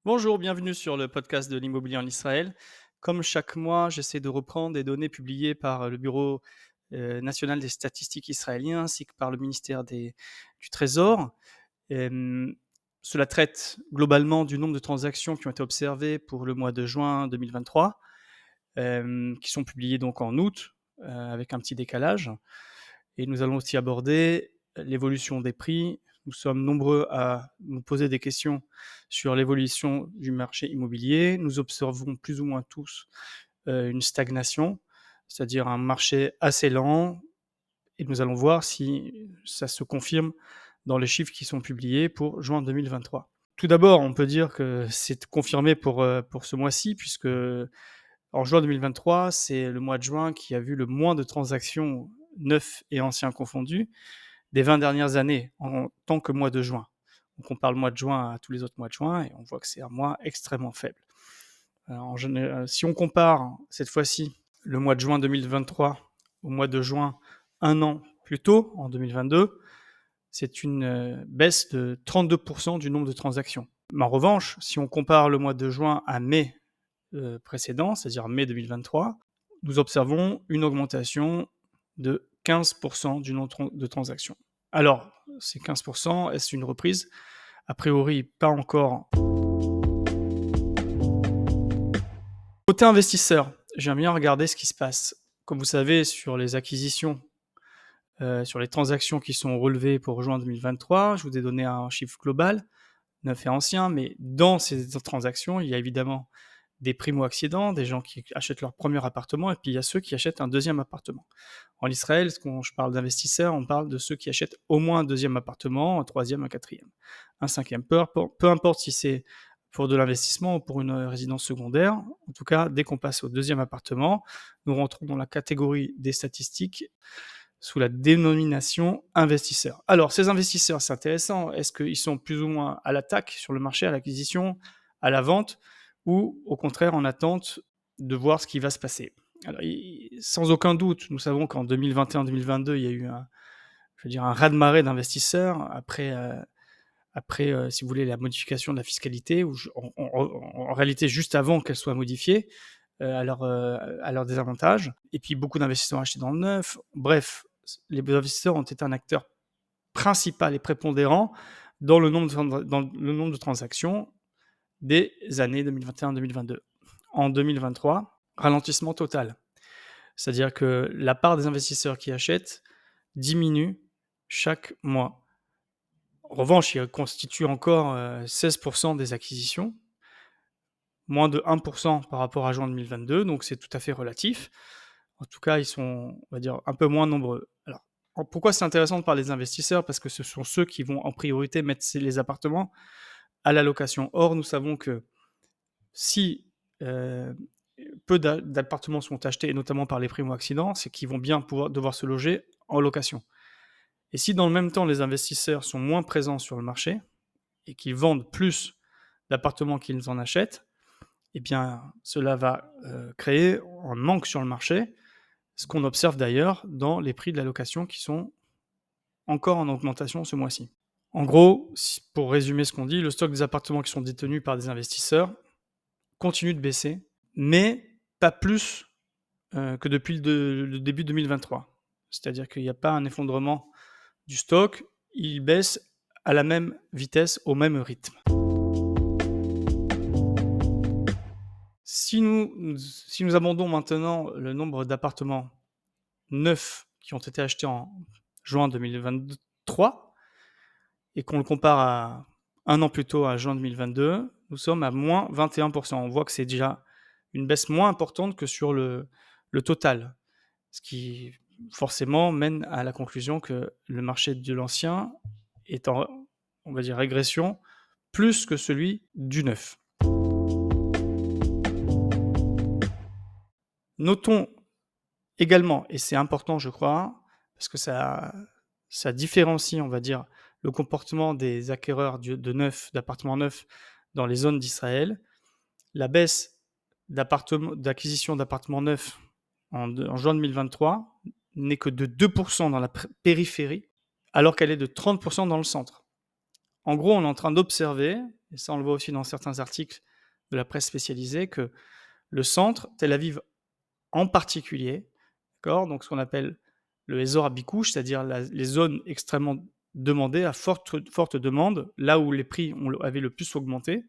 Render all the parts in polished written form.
Bonjour, bienvenue sur le podcast de l'immobilier en Israël. Comme chaque mois, j'essaie de reprendre des données publiées par le Bureau national des statistiques israélien ainsi que par le ministère du Trésor. Cela traite globalement du nombre de transactions qui ont été observées pour le mois de juin 2023, qui sont publiées donc en août, avec un petit décalage. Et nous allons aussi aborder l'évolution des prix. Nous sommes nombreux à nous poser des questions sur l'évolution du marché immobilier. Nous observons plus ou moins tous une stagnation, c'est-à-dire un marché assez lent, et nous allons voir si ça se confirme dans les chiffres qui sont publiés pour juin 2023. Tout d'abord, on peut dire que c'est confirmé pour ce mois-ci, puisque en juin 2023, c'est le mois de juin qui a vu le moins de transactions neufs et anciens confondus des 20 dernières années en tant que mois de juin. On compare le mois de juin à tous les autres mois de juin et on voit que c'est un mois extrêmement faible. Si on compare cette fois-ci le mois de juin 2023 au mois de juin un an plus tôt, en 2022, c'est une baisse de 32% du nombre de transactions. Mais en revanche, si on compare le mois de juin à mai précédent, c'est-à-dire mai 2023, nous observons une augmentation de 15% du nombre de transactions. Alors, ces 15%, est-ce une reprise? A priori, pas encore. Côté investisseur, j'aime bien regarder ce qui se passe. Comme vous savez, sur les acquisitions, sur les transactions qui sont relevées pour juin 2023, je vous ai donné un chiffre global, neuf et ancien, mais dans ces transactions, il y a évidemment des primo-accédants, des gens qui achètent leur premier appartement, et puis il y a ceux qui achètent un deuxième appartement. En Israël, quand je parle d'investisseurs, on parle de ceux qui achètent au moins un deuxième appartement, un troisième, un quatrième, un cinquième. Peu importe si c'est pour de l'investissement ou pour une résidence secondaire. En tout cas, dès qu'on passe au deuxième appartement, nous rentrons dans la catégorie des statistiques sous la dénomination investisseurs. Alors, ces investisseurs, c'est intéressant. Est-ce qu'ils sont plus ou moins à l'attaque sur le marché, à l'acquisition, à la vente, ou au contraire en attente de voir ce qui va se passer? Alors, sans aucun doute, nous savons qu'en 2021-2022, il y a eu un raz-de-marée d'investisseurs après, si vous voulez, la modification de la fiscalité, en réalité juste avant qu'elle soit modifiée, à leur désavantage. Et puis beaucoup d'investisseurs ont acheté dans le neuf. Bref, les investisseurs ont été un acteur principal et prépondérant dans le nombre de transactions des années 2021-2022. En 2023, ralentissement total. C'est-à-dire que la part des investisseurs qui achètent diminue chaque mois. En revanche, il constitue encore 16% des acquisitions, moins de 1% par rapport à juin 2022, donc c'est tout à fait relatif. En tout cas, ils sont, on va dire, un peu moins nombreux. Alors, pourquoi c'est intéressant de parler des investisseurs? Parce que ce sont ceux qui vont en priorité mettre les appartements à la location. Or, nous savons que si peu d'appartements sont achetés, et notamment par les primo-accédants, c'est qu'ils vont bien devoir se loger en location. Et si dans le même temps, les investisseurs sont moins présents sur le marché et qu'ils vendent plus d'appartements qu'ils en achètent, eh bien, cela va créer un manque sur le marché, ce qu'on observe d'ailleurs dans les prix de la location qui sont encore en augmentation ce mois-ci. En gros, pour résumer ce qu'on dit, le stock des appartements qui sont détenus par des investisseurs continue de baisser, mais pas plus que depuis le début 2023. C'est-à-dire qu'il n'y a pas un effondrement du stock, il baisse à la même vitesse, au même rythme. Si nous abondons maintenant le nombre d'appartements neufs qui ont été achetés en juin 2023 et qu'on le compare à un an plus tôt, à juin 2022, nous sommes à moins 21%. On voit que c'est déjà une baisse moins importante que sur le total, ce qui forcément mène à la conclusion que le marché de l'ancien est en, on va dire, régression plus que celui du neuf. Notons également, et c'est important je crois, parce que ça différencie, on va dire, le comportement des acquéreurs d'appartements neufs dans les zones d'Israël, la baisse d'acquisition d'appartements neufs en juin 2023 n'est que de 2% dans la périphérie, alors qu'elle est de 30% dans le centre. En gros, on est en train d'observer, et ça on le voit aussi dans certains articles de la presse spécialisée, que le centre, Tel Aviv en particulier, d'accord, donc ce qu'on appelle le Ezor Abikouch, c'est-à-dire les zones extrêmement demandées, à forte demande, là où les prix avaient le plus augmenté,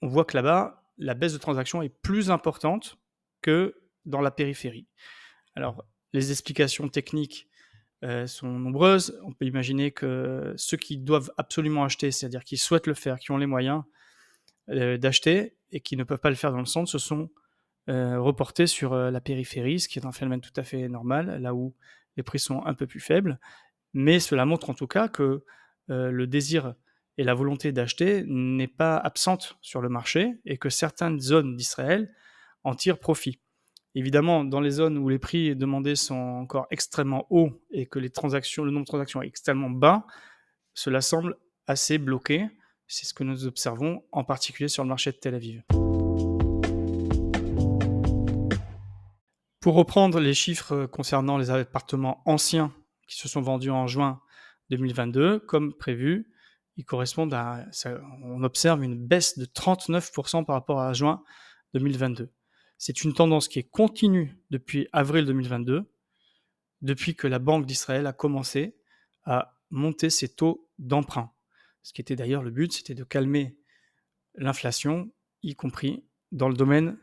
on voit que là-bas, la baisse de transactions est plus importante que dans la périphérie. Alors, les explications techniques sont nombreuses. On peut imaginer que ceux qui doivent absolument acheter, c'est-à-dire qui souhaitent le faire, qui ont les moyens d'acheter et qui ne peuvent pas le faire dans le centre, se sont reportés sur la périphérie, ce qui est un phénomène tout à fait normal, là où les prix sont un peu plus faibles. Mais cela montre en tout cas que le désir et la volonté d'acheter n'est pas absente sur le marché et que certaines zones d'Israël en tirent profit. Évidemment, dans les zones où les prix demandés sont encore extrêmement hauts et que le nombre de transactions est extrêmement bas, cela semble assez bloqué. C'est ce que nous observons, en particulier sur le marché de Tel Aviv. Pour reprendre les chiffres concernant les appartements anciens qui se sont vendus en juin 2022, comme prévu, ils correspondent on observe une baisse de 39% par rapport à juin 2022. C'est une tendance qui est continue depuis avril 2022, depuis que la Banque d'Israël a commencé à monter ses taux d'emprunt. Ce qui était d'ailleurs le but, c'était de calmer l'inflation, y compris dans le domaine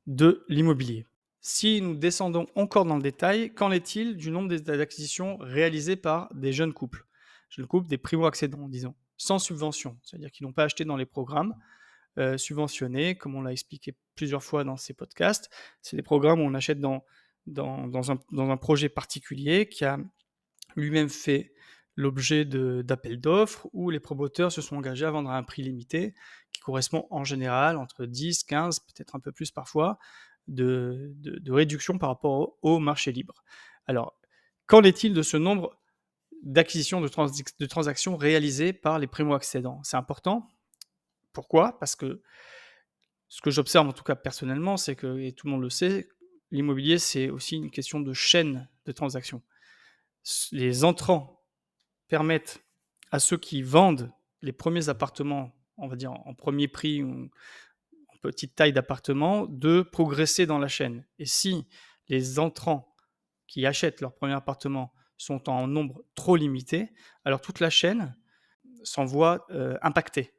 de l'immobilier. Si nous descendons encore dans le détail, qu'en est-il du nombre d'acquisitions réalisées par des jeunes couples? Jeunes couples, des primo-accédants, disons, sans subvention, c'est-à-dire qu'ils n'ont pas acheté dans les programmes subventionnés, comme on l'a expliqué plusieurs fois dans ces podcasts. C'est des programmes où on achète dans un projet particulier qui a lui-même fait l'objet d'appels d'offres où les promoteurs se sont engagés à vendre à un prix limité qui correspond en général entre 10, 15, peut-être un peu plus parfois, de réduction par rapport au marché libre. Alors, qu'en est-il de ce nombre d'acquisitions de transactions réalisées par les primo-accédants? C'est important. Pourquoi? Parce que ce que j'observe, en tout cas personnellement, c'est que, et tout le monde le sait, l'immobilier, c'est aussi une question de chaîne de transactions. Les entrants permettent à ceux qui vendent les premiers appartements, on va dire en premier prix ou en petite taille d'appartement, de progresser dans la chaîne. Et si les entrants qui achètent leur premier appartement sont en nombre trop limité, alors toute la chaîne s'en voit impactée.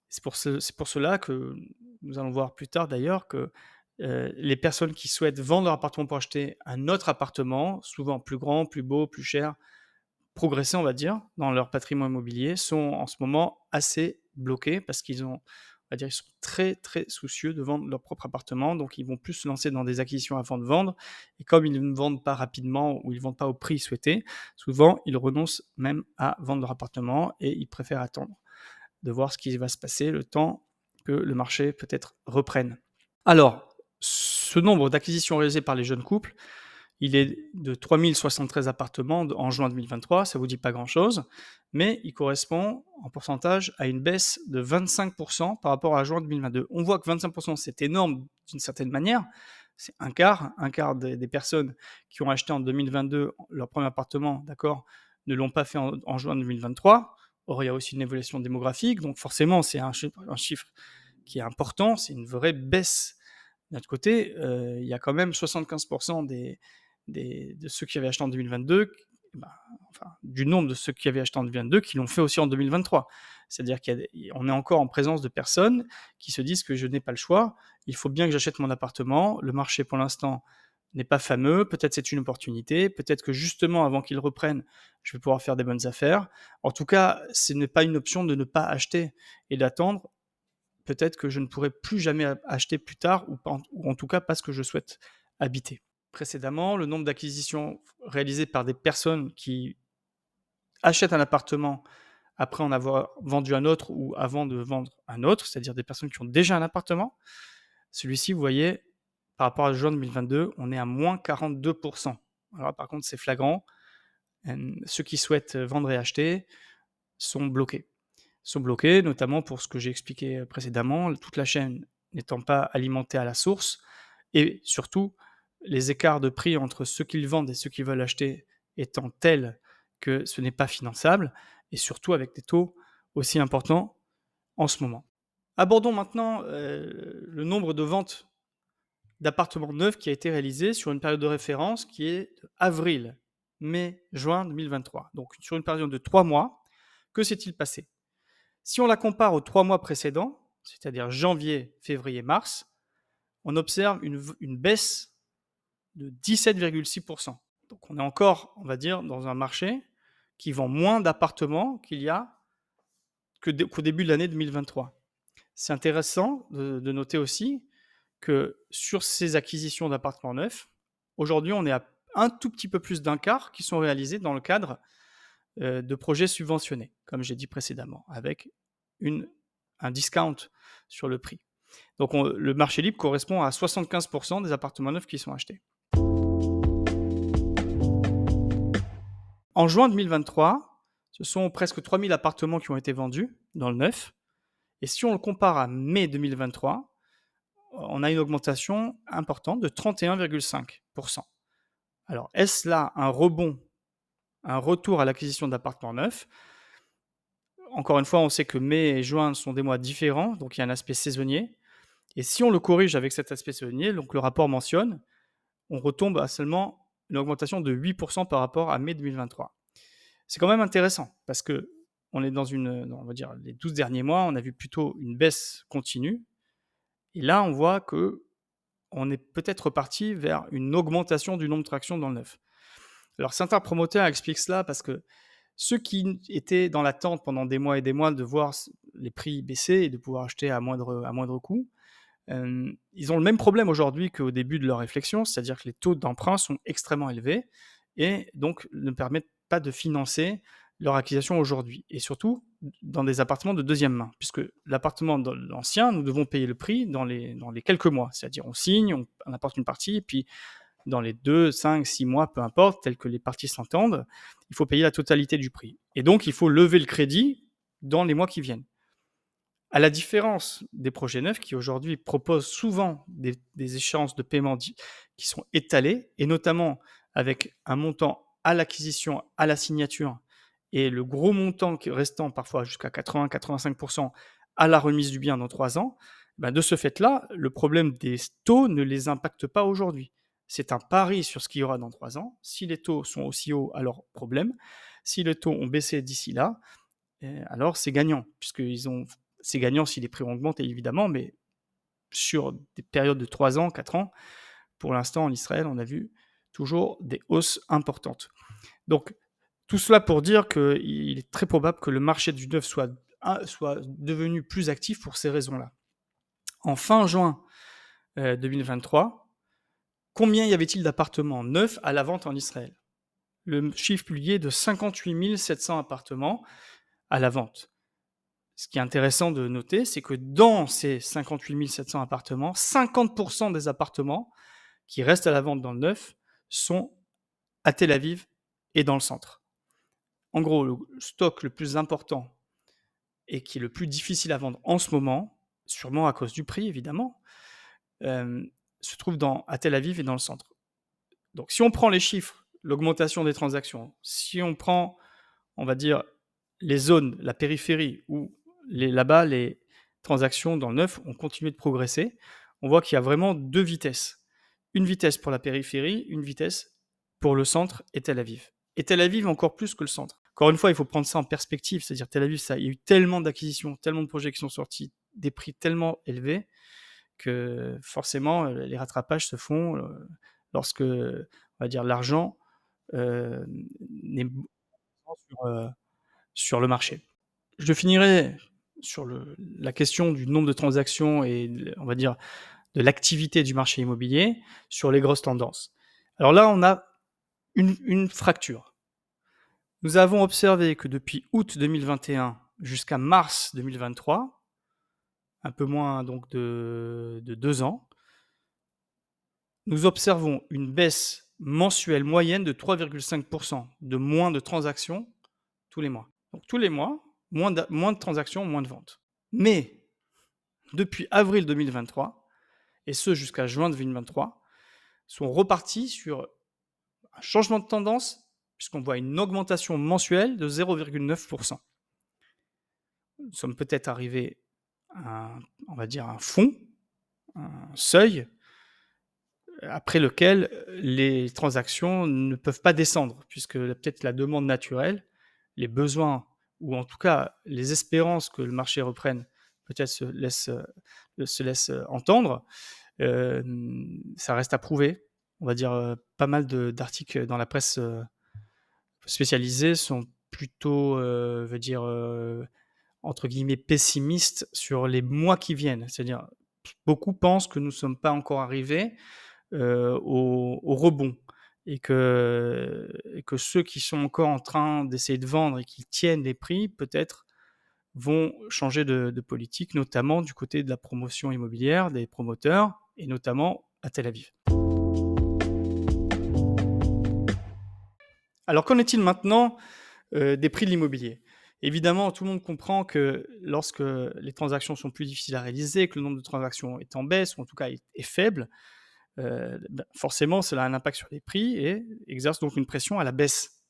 C'est pour cela que nous allons voir plus tard d'ailleurs que les personnes qui souhaitent vendre leur appartement pour acheter un autre appartement, souvent plus grand, plus beau, plus cher, progresser, on va dire, dans leur patrimoine immobilier, sont en ce moment assez bloqués parce qu'ils sont très très soucieux de vendre leur propre appartement, donc ils vont plus se lancer dans des acquisitions avant de vendre. Et comme ils ne vendent pas rapidement ou ils ne vendent pas au prix souhaité, souvent ils renoncent même à vendre leur appartement et ils préfèrent attendre de voir ce qui va se passer le temps que le marché peut-être reprenne. Alors, ce nombre d'acquisitions réalisées par les jeunes couples, il est de 3073 appartements en juin 2023, ça ne vous dit pas grand-chose, mais il correspond en pourcentage à une baisse de 25% par rapport à juin 2022. On voit que 25%, c'est énorme d'une certaine manière, c'est un quart des personnes qui ont acheté en 2022 leur premier appartement, d'accord, ne l'ont pas fait en juin 2023. Or, il y a aussi une évolution démographique, donc forcément, c'est un chiffre qui est important, c'est une vraie baisse. D'un autre côté, il y a quand même 75% de ceux qui avaient acheté en 2022, du nombre de ceux qui avaient acheté en 2022 qui l'ont fait aussi en 2023. C'est-à-dire qu'on est encore en présence de personnes qui se disent que je n'ai pas le choix, il faut bien que j'achète mon appartement, le marché pour l'instant n'est pas fameux, peut-être c'est une opportunité, peut-être que justement avant qu'ils reprennent, je vais pouvoir faire des bonnes affaires. En tout cas, ce n'est pas une option de ne pas acheter et d'attendre. Peut-être que je ne pourrai plus jamais acheter plus tard, ou en tout cas pas ce que je souhaite habiter. Précédemment, le nombre d'acquisitions réalisées par des personnes qui achètent un appartement après en avoir vendu un autre ou avant de vendre un autre, c'est-à-dire des personnes qui ont déjà un appartement, celui-ci, vous voyez, par rapport à juin 2022, on est à moins 42%. Alors, par contre, c'est flagrant. Ceux qui souhaitent vendre et acheter sont bloqués. Sont bloqués, notamment pour ce que j'ai expliqué précédemment, toute la chaîne n'étant pas alimentée à la source, et surtout, les écarts de prix entre ceux qu'ils vendent et ceux qui veulent acheter étant tels que ce n'est pas finançable, et surtout avec des taux aussi importants en ce moment. Abordons maintenant le nombre de ventes d'appartements neufs qui a été réalisé sur une période de référence qui est de avril, mai, juin 2023. Donc sur une période de 3 mois, que s'est-il passé? Si on la compare aux 3 mois précédents, c'est-à-dire janvier, février, mars, on observe une baisse de 17,6%. Donc on est encore, on va dire, dans un marché qui vend moins d'appartements qu'il y a qu'au début de l'année 2023. C'est intéressant de noter aussi que sur ces acquisitions d'appartements neufs, aujourd'hui, on est à un tout petit peu plus d'un quart qui sont réalisés dans le cadre de projets subventionnés, comme j'ai dit précédemment, avec un discount sur le prix. Donc le marché libre correspond à 75% des appartements neufs qui sont achetés. En juin 2023, ce sont presque 3000 appartements qui ont été vendus dans le neuf. Et si on le compare à mai 2023, on a une augmentation importante de 31,5%. Alors, est-ce là un rebond, un retour à l'acquisition d'appartements neufs? Encore une fois, on sait que mai et juin sont des mois différents, donc il y a un aspect saisonnier. Et si on le corrige avec cet aspect saisonnier, donc le rapport mentionne, on retombe à seulement une augmentation de 8% par rapport à mai 2023. C'est quand même intéressant parce que on est on va dire, les 12 derniers mois, on a vu plutôt une baisse continue. Et là, on voit que on est peut-être reparti vers une augmentation du nombre de tractions dans le neuf. Alors certains promoteurs expliquent cela parce que ceux qui étaient dans l'attente pendant des mois et des mois de voir les prix baisser et de pouvoir acheter à moindre coût, ils ont le même problème aujourd'hui qu'au début de leur réflexion, c'est-à-dire que les taux d'emprunt sont extrêmement élevés et donc ne permettent pas de financer leur acquisition aujourd'hui. Et surtout dans des appartements de deuxième main, puisque l'appartement ancien, nous devons payer le prix dans les quelques mois. C'est-à-dire on signe, on apporte une partie, et puis dans les 2, 5, 6 mois, peu importe, tels que les parties s'entendent, il faut payer la totalité du prix. Et donc il faut lever le crédit dans les mois qui viennent. À la différence des projets neufs qui aujourd'hui proposent souvent des échéances de paiement qui sont étalées, et notamment avec un montant à l'acquisition, à la signature, et le gros montant restant parfois jusqu'à 80-85% à la remise du bien dans 3 ans, de ce fait-là, le problème des taux ne les impacte pas aujourd'hui. C'est un pari sur ce qu'il y aura dans 3 ans. Si les taux sont aussi hauts, alors problème. Si les taux ont baissé d'ici là, alors c'est gagnant, c'est gagnant si les prix augmentent évidemment, mais sur des périodes de 3 ans, 4 ans, pour l'instant en Israël, on a vu toujours des hausses importantes. Donc tout cela pour dire qu'il est très probable que le marché du neuf soit devenu plus actif pour ces raisons-là. En fin juin 2023, combien y avait-il d'appartements neufs à la vente en Israël? Le chiffre publié est de 58 700 appartements à la vente. Ce qui est intéressant de noter, c'est que dans ces 58 700 appartements, 50% des appartements qui restent à la vente dans le neuf sont à Tel Aviv et dans le centre. En gros, le stock le plus important et qui est le plus difficile à vendre en ce moment, sûrement à cause du prix évidemment, se trouve à Tel Aviv et dans le centre. Donc si on prend les chiffres, l'augmentation des transactions, si on prend, on va dire, les zones, la périphérie, où là-bas les transactions dans le neuf ont continué de progresser, on voit qu'il y a vraiment 2 vitesses. Une vitesse pour la périphérie, une vitesse pour le centre et Tel Aviv. Et Tel Aviv encore plus que le centre. Encore une fois, il faut prendre ça en perspective, c'est-à-dire Tel Aviv, il y a eu tellement d'acquisitions, tellement de projets qui sont sortis, des prix tellement élevés, que forcément les rattrapages se font lorsque, on va dire, l'argent n'est sur le marché. Je finirai sur la question du nombre de transactions et on va dire de l'activité du marché immobilier sur les grosses tendances. Alors là, on a une fracture. Nous avons observé que depuis août 2021 jusqu'à mars 2023, un peu moins donc de 2 ans, nous observons une baisse mensuelle moyenne de 3,5% de moins de transactions tous les mois. Donc tous les mois, moins de transactions, moins de ventes. Mais depuis avril 2023, et ce jusqu'à juin 2023, sont repartis sur un changement de tendance, puisqu'on voit une augmentation mensuelle de 0,9%. Nous sommes peut-être arrivés à on va dire, un fond, un seuil, après lequel les transactions ne peuvent pas descendre, puisque peut-être la demande naturelle, les besoins, ou en tout cas les espérances que le marché reprenne, peut-être se laissent entendre. Ça reste à prouver. On va dire, pas mal d'articles dans la presse spécialisée sont plutôt, veut dire, entre guillemets «pessimistes» sur les mois qui viennent. C'est-à-dire, beaucoup pensent que nous ne sommes pas encore arrivés au rebond, et que ceux qui sont encore en train d'essayer de vendre et qui tiennent les prix, peut-être, vont changer de politique, notamment du côté de la promotion immobilière, des promoteurs, et notamment à Tel Aviv. Alors qu'en est-il maintenant des prix de l'immobilier? Évidemment, tout le monde comprend que lorsque les transactions sont plus difficiles à réaliser, que le nombre de transactions est en baisse, ou en tout cas est faible, forcément cela a un impact sur les prix et exerce donc une pression à la baisse.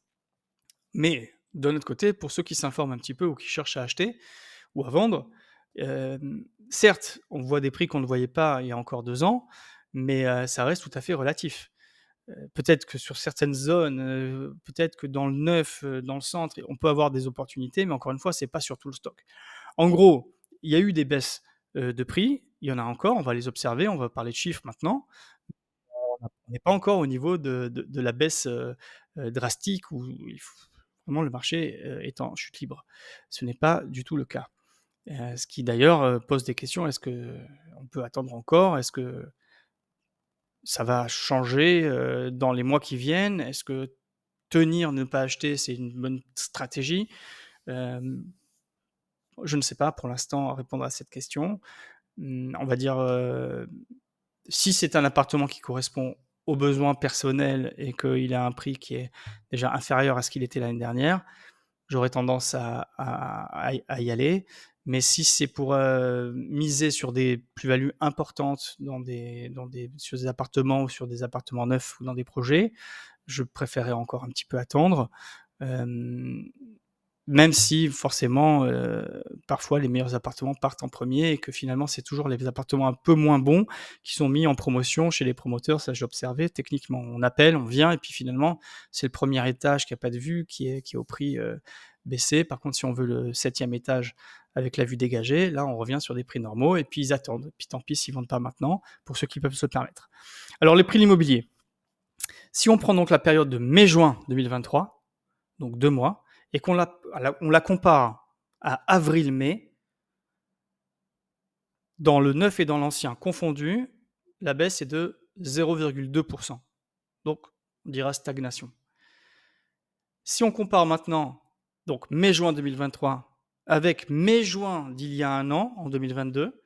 Mais d'un autre côté, pour ceux qui s'informent un petit peu ou qui cherchent à acheter ou à vendre, certes, on voit des prix qu'on ne voyait pas il y a encore 2 ans, mais ça reste tout à fait relatif. Peut-être que sur certaines zones, peut-être que dans le neuf, dans le centre, on peut avoir des opportunités, mais encore une fois, c'est pas sur tout le stock. En gros, il y a eu des baisses, de prix, il y en a encore, on va les observer, on va parler de chiffres maintenant. On n'est pas encore au niveau de la baisse, drastique où il faut vraiment le marché, est en chute libre. Ce n'est pas du tout le cas. Ce qui d'ailleurs, pose des questions. Est-ce qu'on peut attendre encore? Est-ce que ça va changer, dans les mois qui viennent? Est-ce que tenir, ne pas acheter, c'est une bonne stratégie? Hem, je ne sais pas pour l'instant répondre à cette question. On va dire, si c'est un appartement qui correspond aux besoins personnels et qu'il a un prix qui est déjà inférieur à ce qu'il était l'année dernière, j'aurais tendance à y aller. Mais si c'est pour, miser sur des plus-values importantes sur des appartements ou sur des appartements neufs ou dans des projets, je préférerais encore un petit peu attendre. Hem Même si forcément, parfois les meilleurs appartements partent en premier et que finalement c'est toujours les appartements un peu moins bons qui sont mis en promotion chez les promoteurs. Ça, j'ai observé techniquement. On appelle, on vient et puis finalement, c'est le premier étage qui a pas de vue qui est au prix, baissé. Par contre, si on veut le 7e étage avec la vue dégagée, là, on revient sur des prix normaux et puis ils attendent. Puis tant pis s'ils vendent pas maintenant, pour ceux qui peuvent se le permettre. Alors les prix de l'immobilier. Si on prend donc la période de mai-juin 2023, donc 2 mois, et on la compare à avril-mai, dans le neuf et dans l'ancien confondu, la baisse est de 0,2%. Donc, on dira stagnation. Si on compare maintenant, donc mai-juin 2023 avec mai-juin d'il y a un an, en 2022,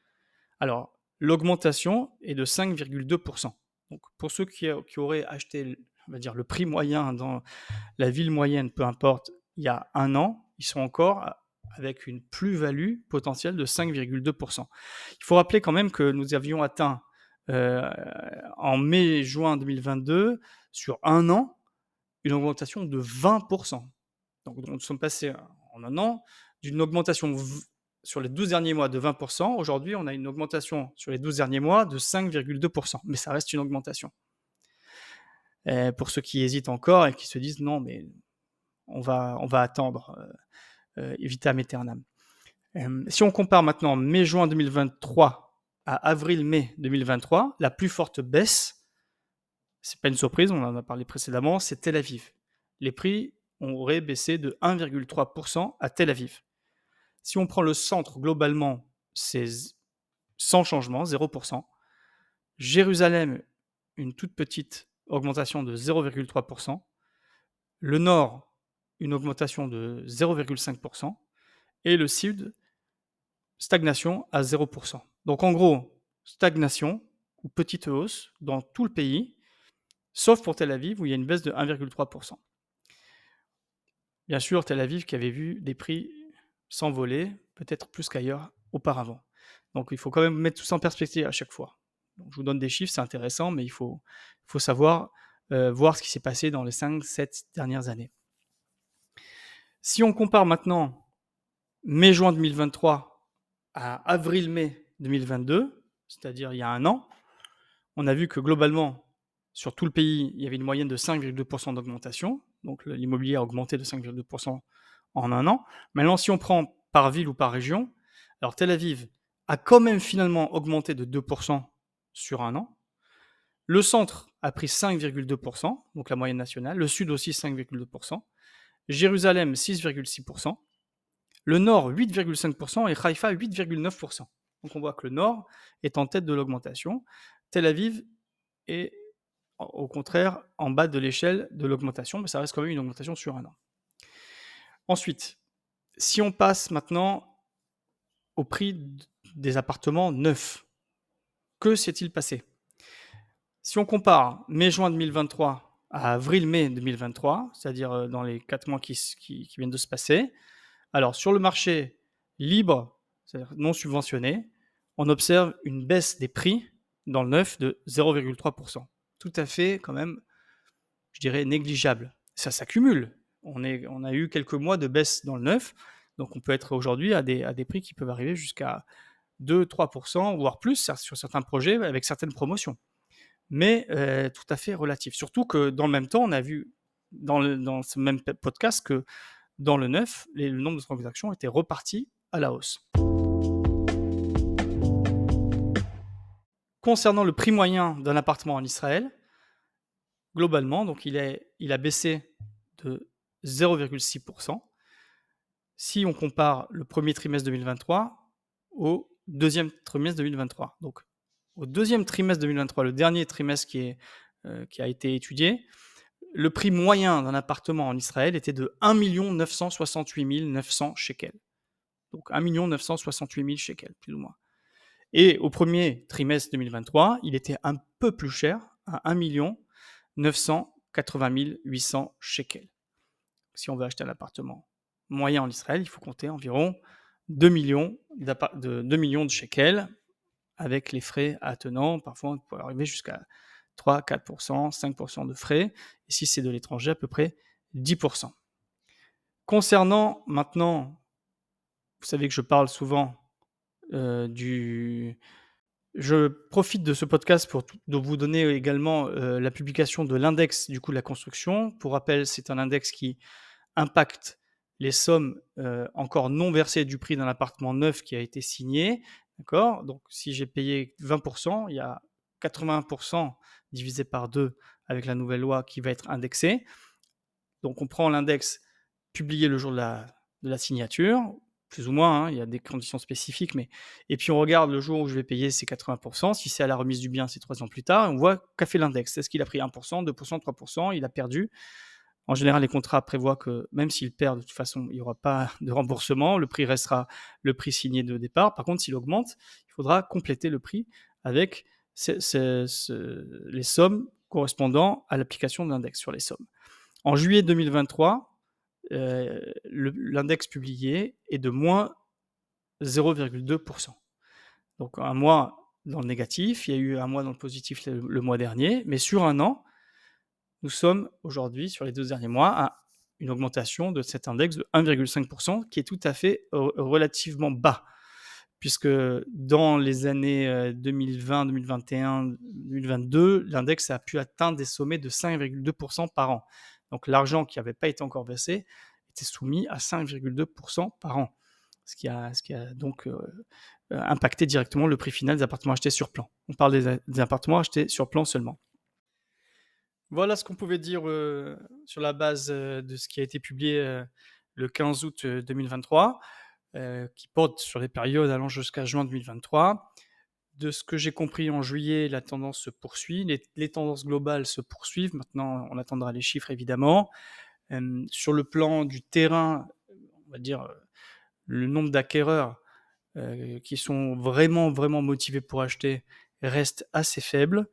alors l'augmentation est de 5,2%. Donc, pour ceux qui auraient acheté, on va dire, le prix moyen dans la ville moyenne, peu importe, il y a un an, ils sont encore avec une plus-value potentielle de 5,2%. Il faut rappeler quand même que nous avions atteint en mai-juin 2022, sur un an, une augmentation de 20%. Donc nous sommes passés en un an d'une augmentation sur les 12 derniers mois de 20%. Aujourd'hui, on a une augmentation sur les 12 derniers mois de 5,2%. Mais ça reste une augmentation. Pour ceux qui hésitent encore et qui se disent non, mais on va attendre vitam aeternam. Si on compare maintenant mai-juin 2023 à avril-mai 2023, la plus forte baisse, c'est pas une surprise, on en a parlé précédemment, c'est Tel Aviv. Les prix auraient baissé de 1,3% à Tel Aviv. Si on prend le centre globalement, c'est sans changement, 0%. Jérusalem, une toute petite augmentation de 0,3%. Le nord, une augmentation de 0,5%. Et le sud, stagnation à 0%. Donc en gros, stagnation ou petite hausse dans tout le pays, sauf pour Tel Aviv où il y a une baisse de 1,3%. Bien sûr, Tel Aviv qui avait vu des prix s'envoler, peut-être plus qu'ailleurs auparavant. Donc il faut quand même mettre tout ça en perspective à chaque fois. Donc, je vous donne des chiffres, c'est intéressant, mais il faut savoir voir ce qui s'est passé dans les 5-7 dernières années. Si on compare maintenant mai-juin 2023 à avril-mai 2022, c'est-à-dire il y a un an, on a vu que globalement, sur tout le pays, il y avait une moyenne de 5,2% d'augmentation. Donc l'immobilier a augmenté de 5,2% en un an. Maintenant, si on prend par ville ou par région, alors Tel Aviv a quand même finalement augmenté de 2% sur un an. Le centre a pris 5,2%, donc la moyenne nationale. Le sud aussi 5,2%. Jérusalem 6,6%. Le nord 8,5% et Haïfa 8,9%. Donc on voit que le nord est en tête de l'augmentation. Tel Aviv est au contraire en bas de l'échelle de l'augmentation, mais ça reste quand même une augmentation sur un an. Ensuite, si on passe maintenant au prix des appartements neufs, que s'est-il passé? Si on compare mai-juin 2023 à avril-mai 2023, c'est-à-dire dans les 4 mois qui viennent de se passer, alors sur le marché libre, c'est-à-dire non subventionné, on observe une baisse des prix dans le neuf de 0,3%. Tout à fait quand même, je dirais, négligeable. Ça s'accumule. On a eu quelques mois de baisse dans le neuf, donc on peut être aujourd'hui à des prix qui peuvent arriver jusqu'à 2-3%, voire plus sur certains projets avec certaines promotions. Mais tout à fait relatif. Surtout que dans le même temps, on a vu dans ce même podcast que dans le neuf, le nombre de transactions était reparti à la hausse. Concernant le prix moyen d'un appartement en Israël, globalement, donc il a baissé de 0,6%. Si on compare le premier trimestre 2023 au deuxième trimestre 2023. Donc, au deuxième trimestre 2023, le dernier trimestre qui a été étudié, le prix moyen d'un appartement en Israël était de 1 968 900 shekels. Donc 1 968 000 shekels, plus ou moins. Et au premier trimestre 2023, il était un peu plus cher, à 1 980 800 shekels. Si on veut acheter un appartement moyen en Israël, il faut compter environ 2 millions de shekels, avec les frais attenants. Parfois, on peut arriver jusqu'à 3, 4%, 5% de frais. Et si c'est de l'étranger, à peu près 10%. Concernant maintenant, vous savez que je parle souvent Je profite de ce podcast pour vous donner également la publication de l'index du coût de la construction. Pour rappel, c'est un index qui impacte les sommes encore non versées du prix d'un appartement neuf qui a été signé. D'accord ? Donc, si j'ai payé 20%, il y a 80% divisé par 2 avec la nouvelle loi qui va être indexé. Donc, on prend l'index publié le jour de la signature, plus ou moins, hein, il y a des conditions spécifiques, et puis on regarde le jour où je vais payer ces 80%, si c'est à la remise du bien, c'est 3 ans plus tard, et on voit qu'a fait l'index. Est-ce qu'il a pris 1%, 2%, 3%, il a perdu? En général, les contrats prévoient que même s'il perd, de toute façon, il n'y aura pas de remboursement, le prix restera le prix signé de départ. Par contre, s'il augmente, il faudra compléter le prix avec les sommes correspondant à l'application de l'index sur les sommes. En juillet 2023, l'index publié est de moins 0,2%. Donc un mois dans le négatif, il y a eu un mois dans le positif le mois dernier, mais sur un an, nous sommes aujourd'hui, sur les 2 derniers mois, à une augmentation de cet index de 1,5%, qui est tout à fait relativement bas, puisque dans les années 2020, 2021, 2022, l'index a pu atteindre des sommets de 5,2% par an. Donc l'argent qui n'avait pas été encore versé était soumis à 5,2% par an, ce qui a donc impacté directement le prix final des appartements achetés sur plan. On parle des appartements achetés sur plan seulement. Voilà ce qu'on pouvait dire sur la base de ce qui a été publié le 15 août 2023, qui porte sur les périodes allant jusqu'à juin 2023. De ce que j'ai compris en juillet, la tendance se poursuit, les tendances globales se poursuivent. Maintenant, on attendra les chiffres évidemment. Sur le plan du terrain, on va dire le nombre d'acquéreurs qui sont vraiment, vraiment motivés pour acheter reste assez faible.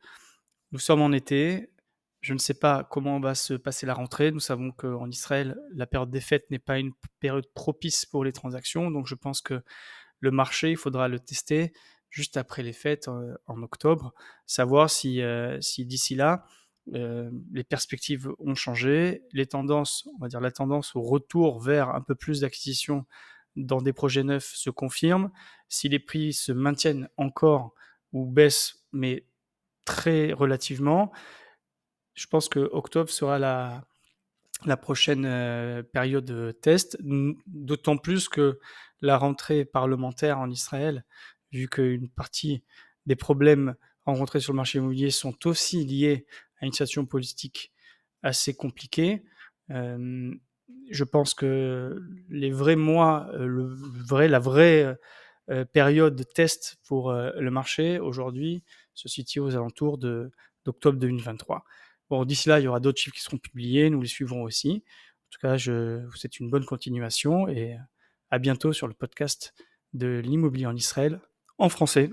Nous sommes en été. Je ne sais pas comment va se passer la rentrée. Nous savons qu'en Israël, la période des fêtes n'est pas une période propice pour les transactions. Donc je pense que le marché, il faudra le tester juste après les fêtes, en octobre, savoir si d'ici là, les perspectives ont changé, les tendances, on va dire la tendance au retour vers un peu plus d'acquisition dans des projets neufs se confirme, si les prix se maintiennent encore ou baissent, mais très relativement, je pense que octobre sera la prochaine période test, d'autant plus que la rentrée parlementaire en Israël, vu qu'une partie des problèmes rencontrés sur le marché immobilier sont aussi liés à une situation politique assez compliquée. Euh, je pense que les vrais mois, la vraie période de test pour le marché aujourd'hui se situe aux alentours d'octobre 2023. Bon, d'ici là, il y aura d'autres chiffres qui seront publiés, nous les suivrons aussi. En tout cas, je vous souhaite une bonne continuation et à bientôt sur le podcast de l'immobilier en Israël en français.